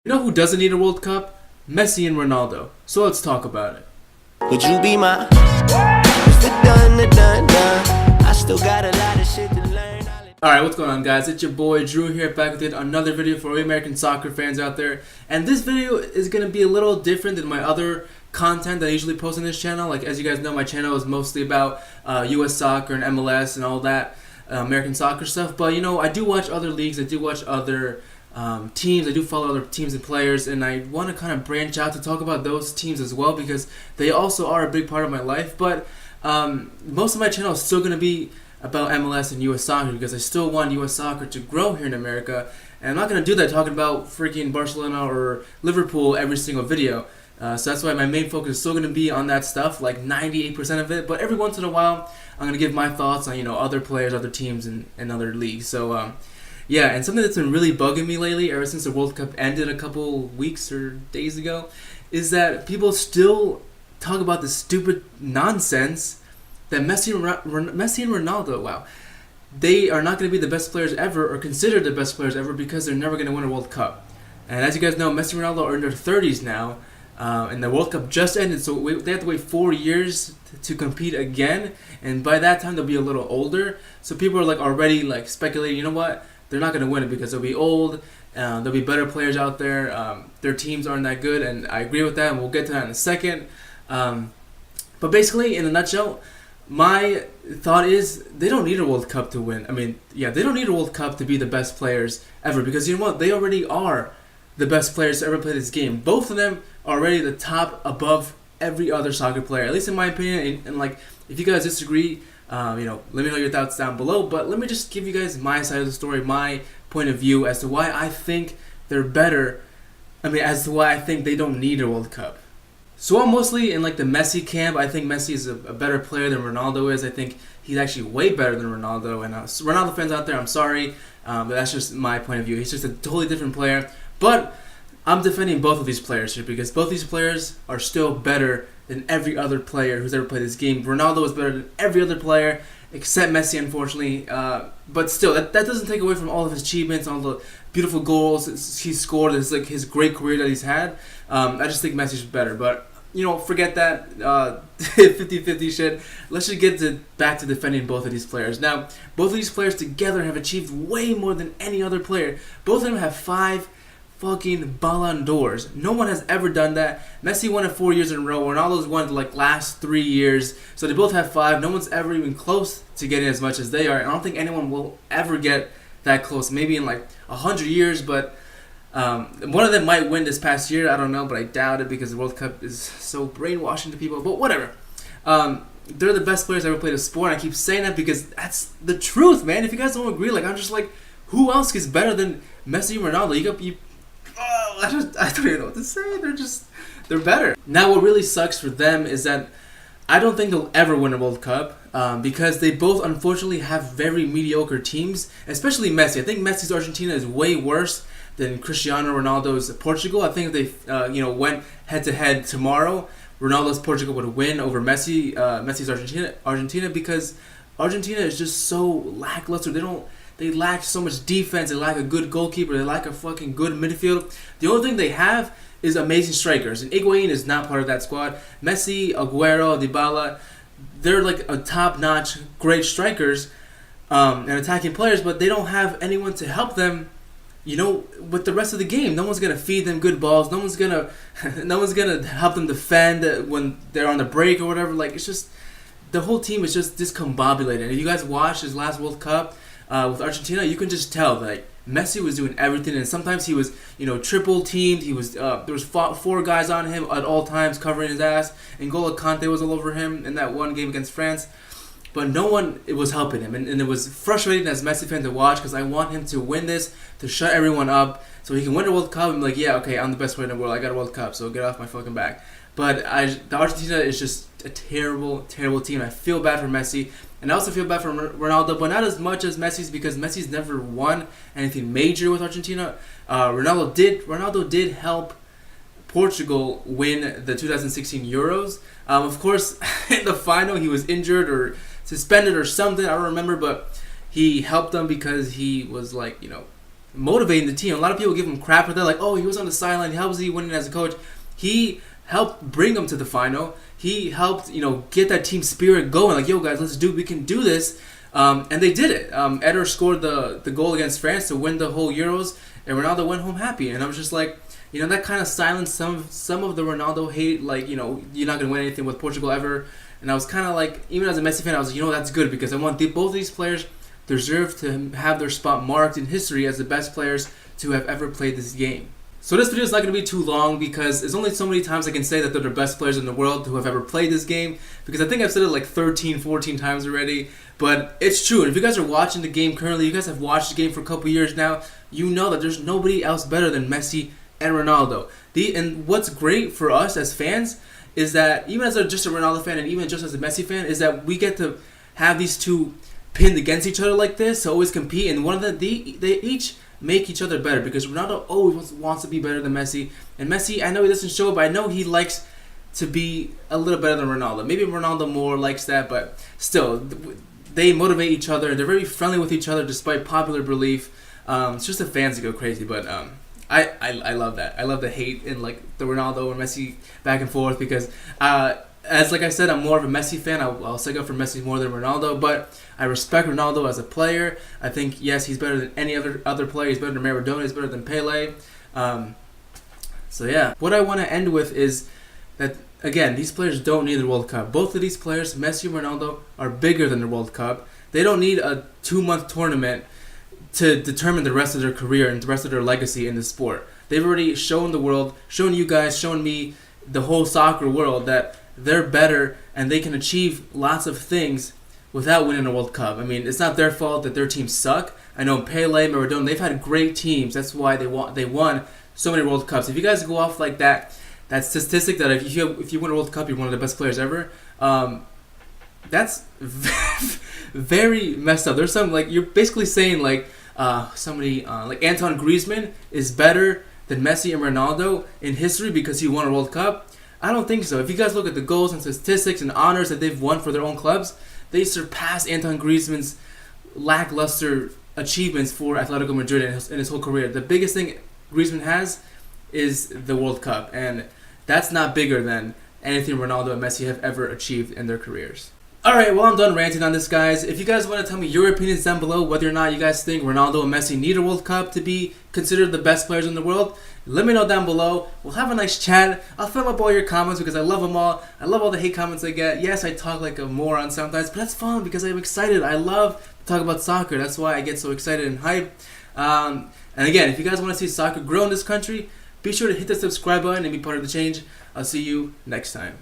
You know who doesn't need a World Cup? Messi and Ronaldo. So let's talk about it. Would you be my the done? I still got a lot of shit to learn. Alright, what's going on, guys? It's your boy Drew here, back with yet another video for all American soccer fans out there. And this video is going to be a little different than my other content that I usually post on this channel. Like, as you guys know, my channel is mostly about US soccer and MLS and all that American soccer stuff. But, you know, I do watch other leagues, I do watch other teams, I do follow other teams and players, and I want to kind of branch out to talk about those teams as well because they also are a big part of my life. But most of my channel is still going to be about MLS and US soccer because I still want US soccer to grow here in America, and I'm not going to do that talking about freaking Barcelona or Liverpool every single video. So that's why my main focus is still going to be on that stuff, like 98% of it. But every once in a while, I'm going to give my thoughts on, you know, other players, other teams, and other leagues. So yeah, and something that's been really bugging me lately, ever since the World Cup ended a couple weeks or days ago, is that people still talk about this stupid nonsense that Messi and Ronaldo, wow, they are not going to be the best players ever or considered the best players ever because they're never going to win a World Cup. And as you guys know, Messi and Ronaldo are in their 30s now, and the World Cup just ended, so they have to wait 4 years to compete again, and by that time they'll be a little older. So people are like already like speculating, you know what? They're not going to win it because they'll be old. There'll be better players out there. Their teams aren't that good, and I agree with that, and we'll get to that in a second. But basically, in a nutshell, my thought is they don't need a World Cup to win. I mean, yeah, they don't need a World Cup to be the best players ever because you know what? They already are the best players to ever play this game. Both of them are already the top above every other soccer player, at least in my opinion. And like, if you guys disagree, you know, let me know your thoughts down below. But let me just give you guys my side of the story, my point of view as to why I think they're better. I mean, as to why I think they don't need a World Cup. So I'm mostly in like the Messi camp. I think Messi is a better player than Ronaldo is. I think he's actually way better than Ronaldo. And Ronaldo fans out there, I'm sorry, but that's just my point of view. He's just a totally different player. But I'm defending both of these players here because both these players are still better than every other player who's ever played this game. Ronaldo is better than every other player except Messi, unfortunately. But still, that doesn't take away from all of his achievements, all the beautiful goals he's scored, his great career that he's had. I just think Messi's better. But you know, forget that 50-50 shit. Let's just get back to defending both of these players. Now, both of these players together have achieved way more than any other player. Both of them have 5 fucking Ballon d'Ors. No one has ever done that. Messi won it 4 years in a row. Ronaldo's won it like last 3 years. So they both have 5. No one's ever even close to getting as much as they are. And I don't think anyone will ever get that close. Maybe in like 100 years, but one of them might win this past year. I don't know, but I doubt it because the World Cup is so brainwashing to people. But whatever. They're the best players ever played a sport. I keep saying that because that's the truth, man. If you guys don't agree, like I'm just like, who else is better than Messi and Ronaldo? I don't even know what to say. They're better. Now, what really sucks for them is that I don't think they'll ever win a World Cup because they both unfortunately have very mediocre teams, especially Messi. I think Messi's Argentina is way worse than Cristiano Ronaldo's Portugal. I think if they went head to head tomorrow, Ronaldo's Portugal would win over Messi's Argentina because Argentina is just so lackluster. They lack so much defense. They lack a good goalkeeper. They lack a fucking good midfield. The only thing they have is amazing strikers, and Higuain is not part of that squad. Messi, Aguero, Dybala, they're like a top-notch, great strikers and attacking players, but they don't have anyone to help them, you know, with the rest of the game. No one's gonna feed them good balls. No one's gonna help them defend when they're on the break or whatever. Like, it's just the whole team is just discombobulated. If you guys watched his last World Cup with Argentina, you can just tell that Messi was doing everything, and sometimes he was, you know, triple teamed. He was there was 4 guys on him at all times covering his ass. N'Golo Kante was all over him in that one game against France, but no one was helping him, and it was frustrating as a Messi fan to watch because I want him to win this, to shut everyone up, so he can win the World Cup and be like, yeah, okay, I'm the best player in the world. I got a World Cup, so get off my fucking back. But the Argentina is just a terrible, terrible team. I feel bad for Messi. And I also feel bad for Ronaldo, but not as much as Messi's because Messi's never won anything major with Argentina. Ronaldo did help Portugal win the 2016 Euros. Of course, in the final he was injured or suspended or something. I don't remember, but he helped them because he was like, you know, motivating the team. A lot of people give him crap for that, like, oh, he was on the sideline. How was he winning as a coach? He helped bring them to the final. He helped, get that team spirit going. Like, yo, guys, we can do this. And they did it. Eder scored the goal against France to win the whole Euros, and Ronaldo went home happy. And I was just like, that kind of silenced some of the Ronaldo hate. Like, you're not going to win anything with Portugal ever. And I was kind of like, even as a Messi fan, I was like, that's good, because I want both of these players deserve to have their spot marked in history as the best players to have ever played this game. So this video is not going to be too long, because there's only so many times I can say that they're the best players in the world who have ever played this game, because I think I've said it like 13, 14 times already, but it's true. And if you guys are watching the game currently, you guys have watched the game for a couple years now, you know that there's nobody else better than Messi and Ronaldo. And what's great for us as fans is that, even as just a Ronaldo fan and even just as a Messi fan, is that we get to have these two pinned against each other like this to always compete, and one of they each make each other better, because Ronaldo always wants to be better than Messi, and Messi, I know he doesn't show it, but I know he likes to be a little better than Ronaldo. Maybe Ronaldo more likes that, but still, they motivate each other. They're very friendly with each other despite popular belief. It's just the fans that go crazy, but I love that. I love the hate in like the Ronaldo and Messi back and forth, because as like I said, I'm more of a Messi fan. I'll stick up for Messi more than Ronaldo, but I respect Ronaldo as a player. I think, yes, he's better than any other player. He's better than Maradona. He's better than Pele. So yeah, what I want to end with is that, again, these players don't need the World Cup. Both of these players, Messi and Ronaldo, are bigger than the World Cup. They don't need a 2-month tournament to determine the rest of their career and the rest of their legacy in the sport. They've already shown the world, shown you guys, shown me, the whole soccer world, that they're better and they can achieve lots of things without winning a World Cup. I mean, it's not their fault that their teams suck. I know Pele, Maradona, they've had great teams. That's why they won so many World Cups. If you guys go off like that statistic that if you win a World Cup, you're one of the best players ever, that's very messed up. There's some, like, you're basically saying like somebody like Antoine Griezmann is better than Messi and Ronaldo in history because he won a World Cup. I don't think so. If you guys look at the goals and statistics and honors that they've won for their own clubs, they surpass Antoine Griezmann's lackluster achievements for Atletico Madrid in his whole career. The biggest thing Griezmann has is the World Cup, and that's not bigger than anything Ronaldo and Messi have ever achieved in their careers. Alright, well, I'm done ranting on this, guys. If you guys want to tell me your opinions down below, whether or not you guys think Ronaldo and Messi need a World Cup to be considered the best players in the world, let me know down below. We'll have a nice chat. I'll fill up all your comments because I love them all. I love all the hate comments I get. Yes, I talk like a moron sometimes, but that's fun because I'm excited. I love to talk about soccer. That's why I get so excited and hyped. And again, if you guys want to see soccer grow in this country, be sure to hit the subscribe button and be part of the change. I'll see you next time.